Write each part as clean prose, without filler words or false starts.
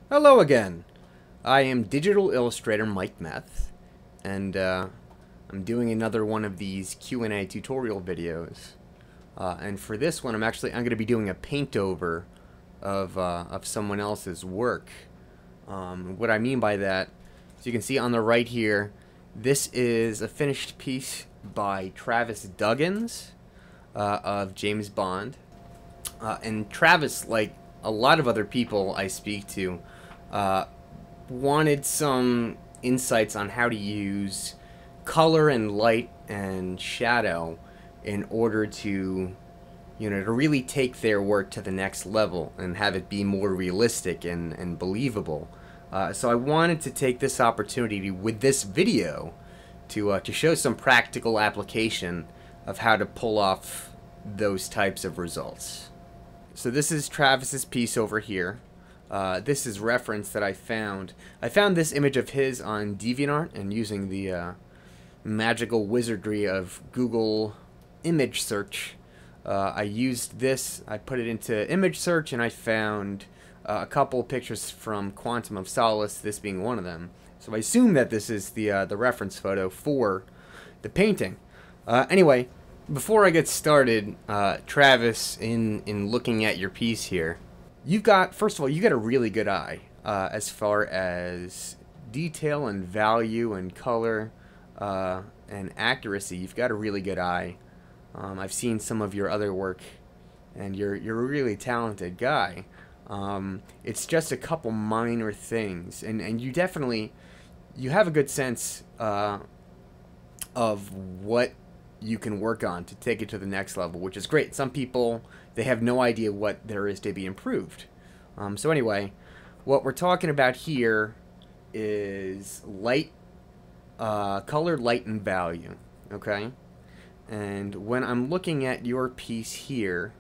Hello again. I am digital illustrator Mike Meth, and I'm doing another one of these Q&A tutorial videos. And for this one, I'm going to be doing a paint over of someone else's work. What I mean by that, as you can see on the right here, this is a finished piece by Travis Duggins of James Bond. And Travis, like a lot of other people I speak to, uh, wanted some insights on how to use color and light and shadow in order to, to really take their work to the next level and have it be more realistic and believable. So I wanted to take this opportunity with this video to show some practical application of how to pull off those types of results. So this is Travis's piece over here. This is reference that I found. I found this image of his on DeviantArt, and using the magical wizardry of Google image search, I used this. I put it into image search, and I found a couple pictures from Quantum of Solace, this being one of them. So I assume that this is the reference photo for the painting. Anyway, before I get started, Travis, in looking at your piece here, first of all, you got a really good eye as far as detail and value and color and accuracy. You've got a really good eye. I've seen some of your other work, and you're a really talented guy. It's just a couple minor things, and you have a good sense of what you can work on to take it to the next level, which is great. Some people, they have no idea what there is to be improved. So anyway, what we're talking about here is light, color, light, and value, okay? And when I'm looking at your piece here,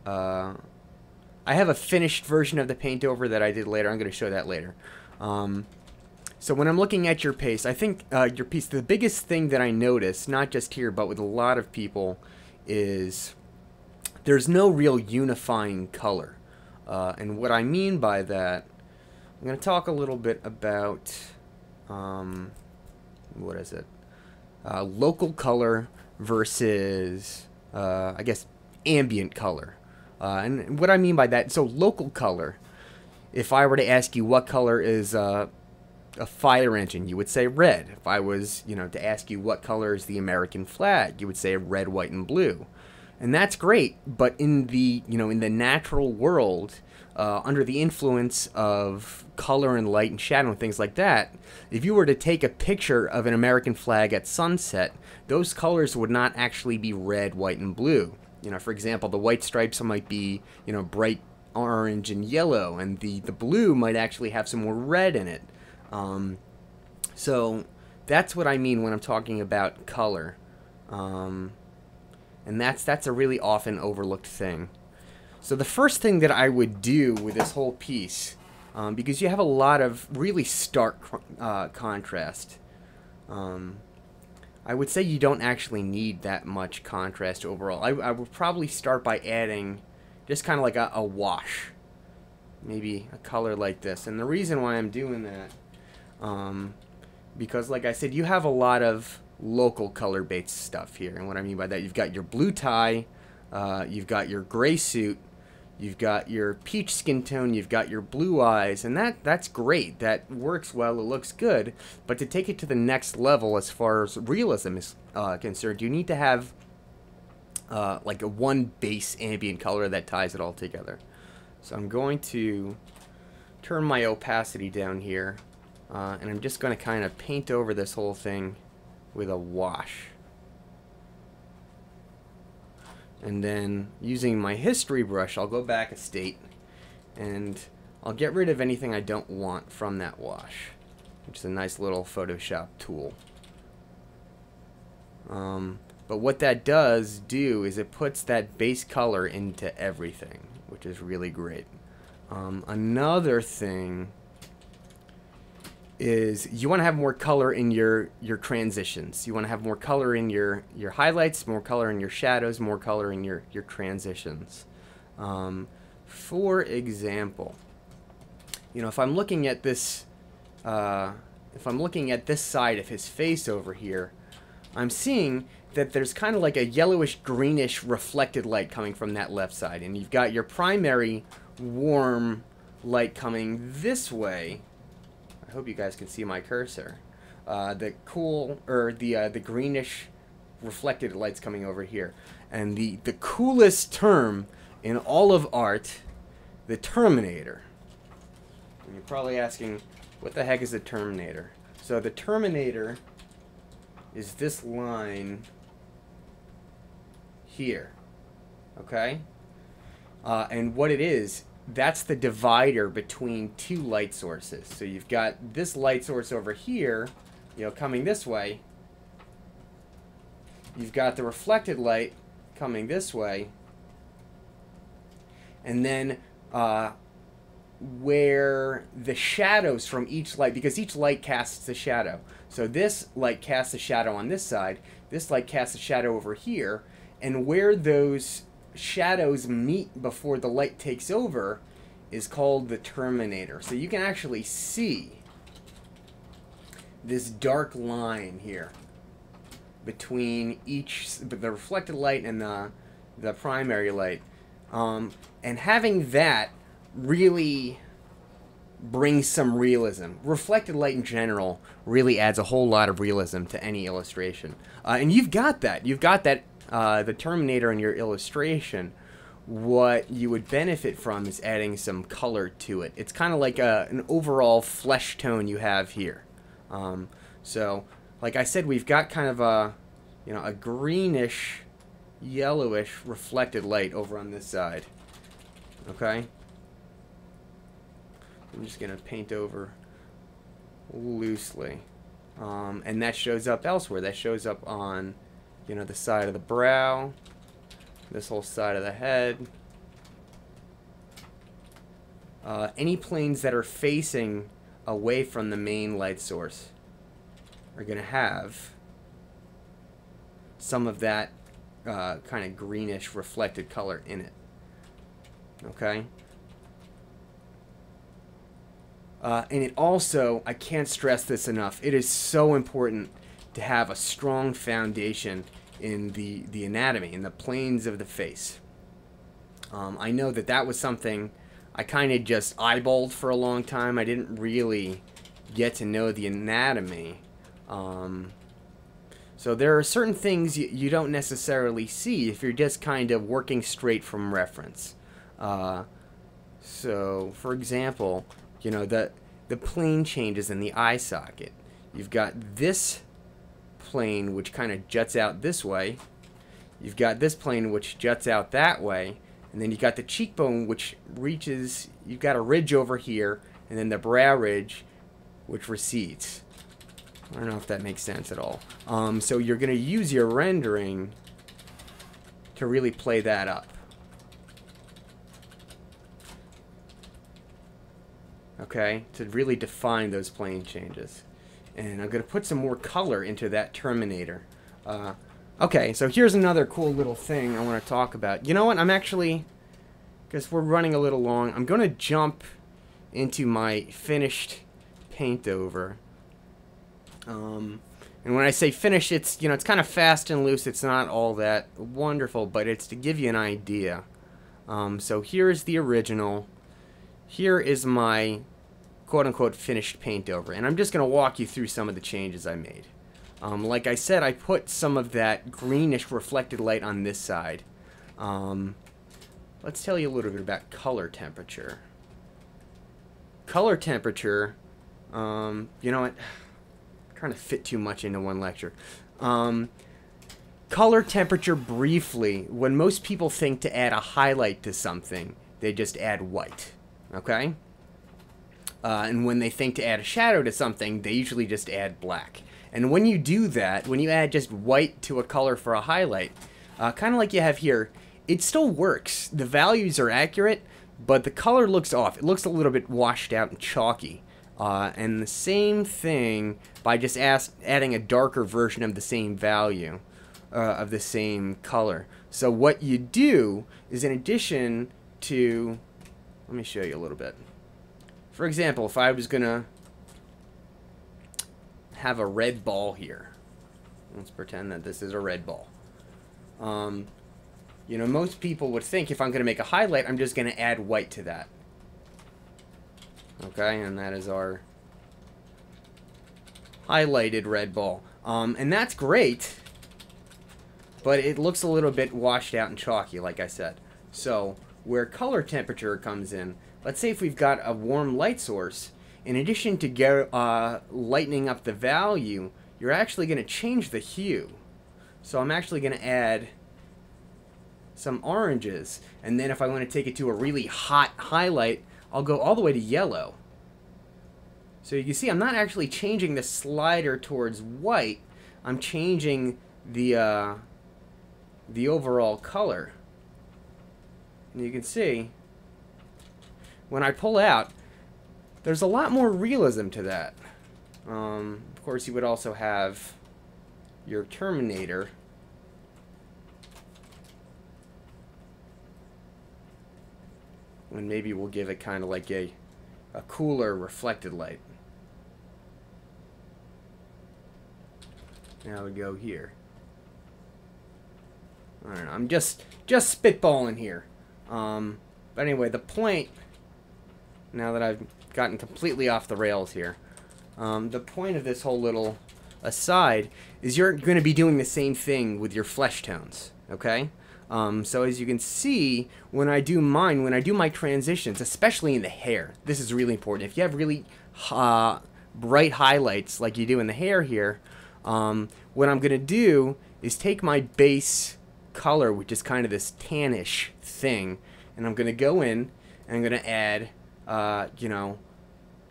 I have a finished version of the paint over that I did later. I'm going to show that later. So when I'm looking at your piece, I think the biggest thing that I notice, not just here, but with a lot of people, is there's no real unifying color. And what I mean by that, I'm going to talk a little bit about, what is it? Local color versus, I guess, ambient color. And what I mean by that, so local color, if I were to ask you what color is a fire engine, you would say red. If I was, to ask you what color is the American flag, you would say red, white, and blue. And that's great, but in the, in the natural world, under the influence of color and light and shadow and things like that, if you were to take a picture of an American flag at sunset, those colors would not actually be red, white, and blue. For example, the white stripes might be, bright orange and yellow, and the blue might actually have some more red in it. So that's what I mean when I'm talking about color. And that's a really often overlooked thing. So the first thing that I would do with this whole piece, because you have a lot of really stark contrast, I would say you don't actually need that much contrast overall. I would probably start by adding just kind of like a wash. Maybe a color like this. And the reason why I'm doing that, because like I said, you have a lot of local color-based stuff here. And what I mean by that, you've got your blue tie, you've got your gray suit, you've got your peach skin tone, you've got your blue eyes, and that's great. That works well, it looks good. But to take it to the next level as far as realism is concerned, you need to have like a one base ambient color that ties it all together. So I'm going to turn my opacity down here, and I'm just going to kind of paint over this whole thing with a wash. And then using my history brush, I'll go back a state, and I'll get rid of anything I don't want from that wash, which is a nice little Photoshop tool. But what that does do is it puts that base color into everything, which is really great. Another thing is you want to have more color in your transitions. You want to have more color in your highlights, more color in your shadows, more color in your transitions. For example, you know, if I'm looking at this, if I'm looking at this side of his face over here, I'm seeing that there's kind of like a yellowish greenish reflected light coming from that left side, and you've got your primary warm light coming this way. I hope you guys can see my cursor. The cool, or the greenish reflected light's coming over here, and the coolest term in all of art, the Terminator. And you're probably asking, what the heck is the Terminator? So the Terminator is this line here, okay? And what it is, that's the divider between two light sources. So you've got this light source over here, you know, coming this way. You've got the reflected light coming this way. And then where the shadows from each light, because each light casts a shadow. So this light casts a shadow on this side, this light casts a shadow over here, and where those shadows meet before the light takes over is called the Terminator. So you can actually see this dark line here between the reflected light and the primary light. And having that really brings some realism. Reflected light in general really adds a whole lot of realism to any illustration. And you've got that. You've got that, the Terminator in your illustration. What you would benefit from is adding some color to it. It's kind of like an overall flesh tone you have here. So, like I said, we've got kind of a, you know, a greenish, yellowish reflected light over on this side. Okay? I'm just going to paint over loosely. And that shows up elsewhere. That shows up on, you know, the side of the brow, this whole side of the head. Any planes that are facing away from the main light source are going to have some of that kind of greenish reflected color in it. Okay? And it also, I can't stress this enough, it is so important to have a strong foundation in the anatomy, in the planes of the face. I know that that was something I kind of just eyeballed for a long time. I didn't really get to know the anatomy. So there are certain things you don't necessarily see if you're just kind of working straight from reference. So, for example, you know, the plane changes in the eye socket. You've got this plane which kind of juts out this way. You've got this plane which juts out that way. And then you've got the cheekbone which reaches, you've got a ridge over here, and then the brow ridge which recedes. I don't know if that makes sense at all. So you're going to use your rendering to really play that up. Okay, to really define those plane changes. And I'm going to put some more color into that Terminator. Okay, so here's another cool little thing I want to talk about. You know what, I'm actually, because we're running a little long, I'm going to jump into my finished paint over. And when I say finish, it's, you know, it's kind of fast and loose. It's not all that wonderful, but it's to give you an idea. So here's the original. Here is my quote-unquote finished paint over, and I'm just going to walk you through some of the changes I made. Like I said, I put some of that greenish reflected light on this side. Let's tell you a little bit about color temperature. Color temperature, you know what, I'm trying to fit too much into one lecture. Color temperature briefly, when most people think to add a highlight to something, they just add white. Okay? And when they think to add a shadow to something, they usually just add black. And when you do that, when you add just white to a color for a highlight, kind of like you have here, it still works. The values are accurate, but the color looks off. It looks a little bit washed out and chalky. And the same thing by just adding a darker version of the same value, of the same color. So what you do is, in addition to, let me show you a little bit. For example, if I was going to have a red ball here. Let's pretend that this is a red ball. You know, most people would think if I'm going to make a highlight, I'm just going to add white to that. Okay, and that is our highlighted red ball. And that's great, but it looks a little bit washed out and chalky, like I said. So, where color temperature comes in, let's say if we've got a warm light source, in addition to lightening up the value, you're actually going to change the hue. So I'm actually going to add some oranges, and then if I want to take it to a really hot highlight, I'll go all the way to yellow. So you can see I'm not actually changing the slider towards white, I'm changing the overall color. And you can see when I pull out, there's a lot more realism to that. Of course, you would also have your Terminator. And maybe we'll give it kind of like a cooler reflected light. Now we go here. I don't know. I'm just spitballing here. But anyway, the point, now that I've gotten completely off the rails here, the point of this whole little aside is you're going to be doing the same thing with your flesh tones, okay? So as you can see, when I do my transitions, especially in the hair, this is really important. If you have really bright highlights like you do in the hair here, what I'm going to do is take my base color, which is kind of this tannish thing, and I'm going to go in and I'm going to add, you know,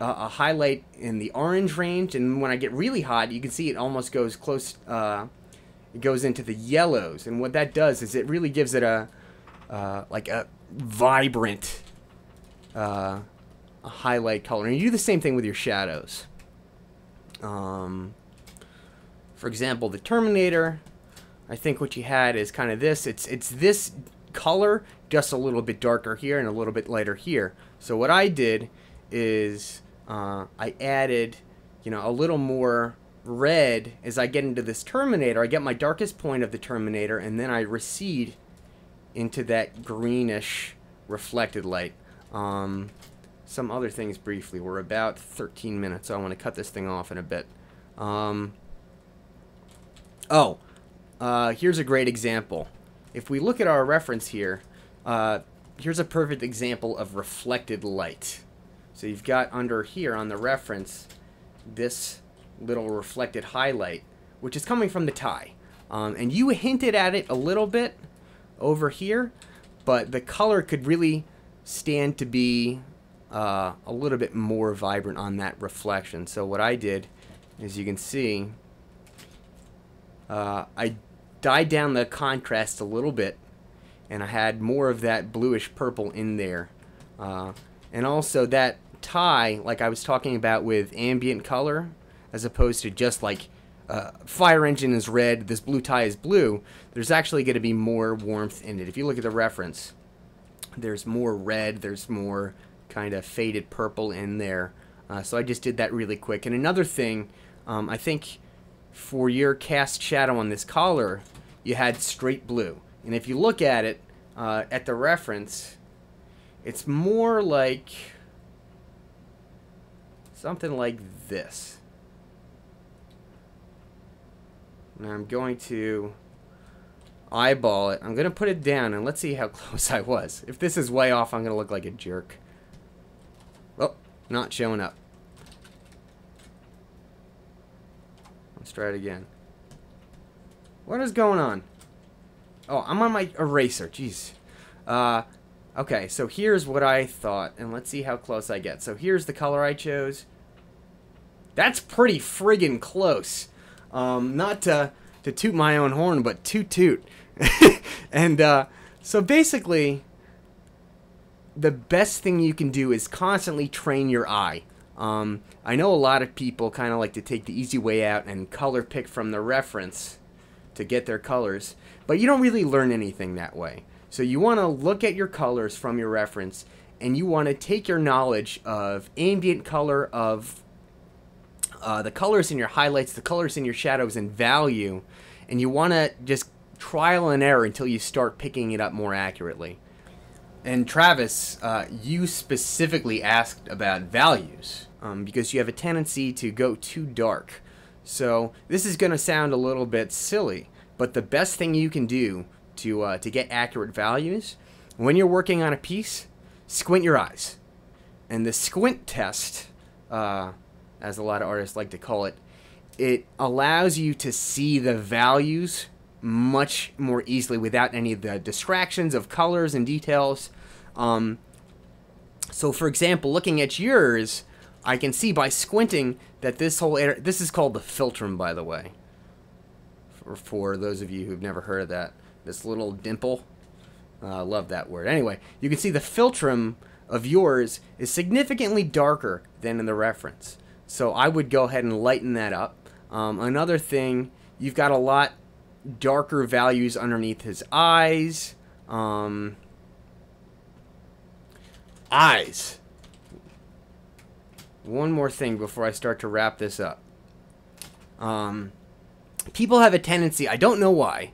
a highlight in the orange range, and when I get really hot, you can see it almost goes close, it goes into the yellows, and what that does is it really gives it a like a vibrant a highlight color. And you do the same thing with your shadows. For example, the Terminator, I think what you had is kind of this. It's this color, just a little bit darker here and a little bit lighter here. So what I did is I added, you know, a little more red as I get into this Terminator. I get my darkest point of the Terminator, and then I recede into that greenish reflected light. Some other things briefly. We're about 13 minutes, so I want to cut this thing off in a bit. Here's a great example. If we look at our reference here, here's a perfect example of reflected light. So you've got under here on the reference this little reflected highlight, which is coming from the tie. And you hinted at it a little bit over here, but the color could really stand to be a little bit more vibrant on that reflection. So what I did, as you can see, I dyed down the contrast a little bit, and I had more of that bluish purple in there. And also that tie, like I was talking about with ambient color, as opposed to just like fire engine is red, this blue tie is blue, there's actually going to be more warmth in it. If you look at the reference, there's more red, there's more kind of faded purple in there. So I just did that really quick. And another thing, I think for your cast shadow on this collar, you had straight blue. And if you look at it, at the reference, it's more like something like this. Now I'm going to eyeball it. I'm going to put it down, and let's see how close I was. If this is way off, I'm going to look like a jerk. Oh, not showing up. Let's try it again. What is going on? Oh, I'm on my eraser. Jeez. Okay, so here's what I thought, and let's see how close I get. So here's the color I chose. That's pretty friggin' close. Not to toot my own horn, but toot. And so basically, the best thing you can do is constantly train your eye. I know a lot of people kind of like to take the easy way out and color pick from the reference to get their colors, but you don't really learn anything that way. So you want to look at your colors from your reference and you want to take your knowledge of ambient color, of the colors in your highlights, the colors in your shadows, and value, and you want to just trial and error until you start picking it up more accurately. And Travis, you specifically asked about values because you have a tendency to go too dark. So this is going to sound a little bit silly, but the best thing you can do to get accurate values, when you're working on a piece, squint your eyes. And the squint test, as a lot of artists like to call it, it allows you to see the values much more easily without any of the distractions of colors and details. So for example, looking at yours, I can see by squinting that this whole area, this is called the philtrum, by the way, for those of you who've never heard of that, this little dimple. I love that word. Anyway, you can see the philtrum of yours is significantly darker than in the reference. So I would go ahead and lighten that up. Another thing, you've got a lot darker values underneath his eyes. Eyes. One more thing before I start to wrap this up. People have a tendency, I don't know why,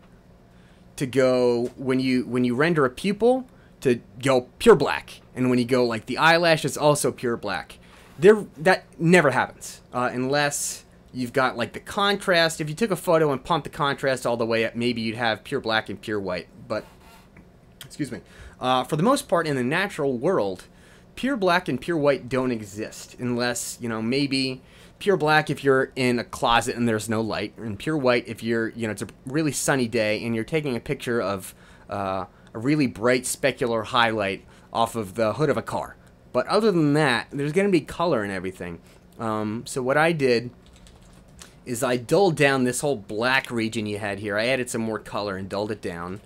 to go, when you render a pupil, to go pure black. And when you go like the eyelash, it's also pure black. That never happens unless you've got like the contrast. If you took a photo and pumped the contrast all the way up, maybe you'd have pure black and pure white. But, excuse me, for the most part in the natural world, pure black and pure white don't exist unless, you know, maybe pure black if you're in a closet and there's no light, and pure white if you're, you know, it's a really sunny day and you're taking a picture of a really bright specular highlight off of the hood of a car. But other than that, there's going to be color and everything. So what I did is I dulled down this whole black region you had here. I added some more color and dulled it down.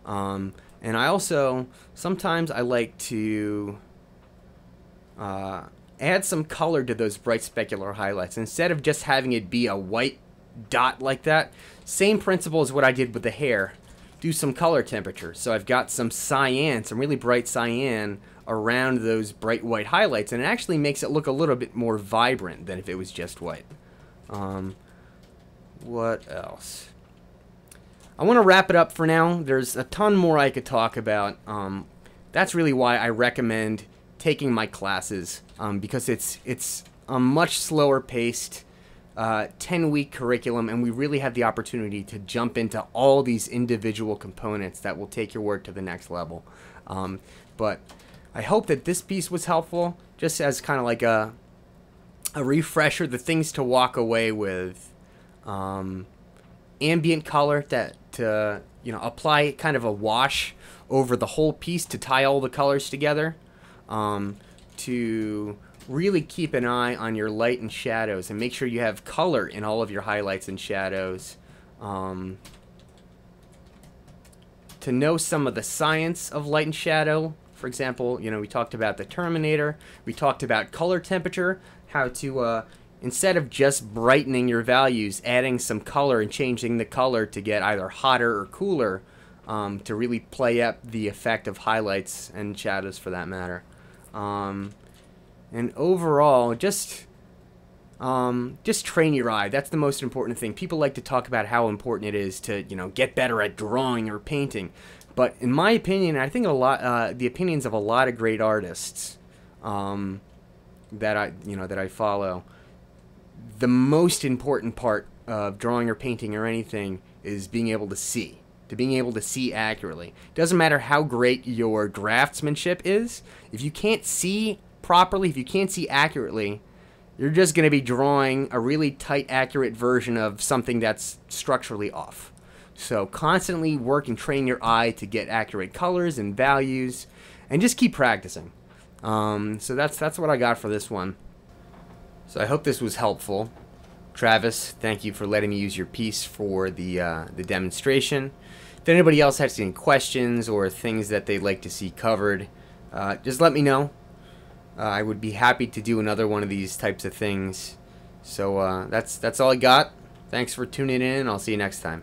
And I also, sometimes I like to add some color to those bright specular highlights. Instead of just having it be a white dot like that, same principle as what I did with the hair. Do some color temperature. So I've got some cyan, some really bright cyan around those bright white highlights, and it actually makes it look a little bit more vibrant than if it was just white. What else? I want to wrap it up for now. There's a ton more I could talk about. That's really why I recommend taking my classes, because it's a much slower paced 10-week curriculum, and we really have the opportunity to jump into all these individual components that will take your work to the next level. But I hope that this piece was helpful, just as kind of like a refresher, the things to walk away with. Ambient color to you know, apply kind of a wash over the whole piece to tie all the colors together. To really keep an eye on your light and shadows and make sure you have color in all of your highlights and shadows. To know some of the science of light and shadow. For example, you know, we talked about the Terminator. We talked about color temperature, how to, instead of just brightening your values, adding some color and changing the color to get either hotter or cooler, to really play up the effect of highlights and shadows for that matter. And overall, just train your eye. That's the most important thing. People like to talk about how important it is to, you know, get better at drawing or painting. But in my opinion, I think the opinions of a lot of great artists that I follow, the most important part of drawing or painting or anything is being able to see. To being able to see accurately. Doesn't matter how great your draftsmanship is, if you can't see properly, if you can't see accurately, you're just going to be drawing a really tight, accurate version of something that's structurally off. So constantly work and train your eye to get accurate colors and values, and just keep practicing. So that's what I got for this one. So I hope this was helpful. Travis, thank you for letting me use your piece for the demonstration. If anybody else has any questions or things that they'd like to see covered, just let me know. I would be happy to do another one of these types of things. So that's all I got. Thanks for tuning in. I'll see you next time.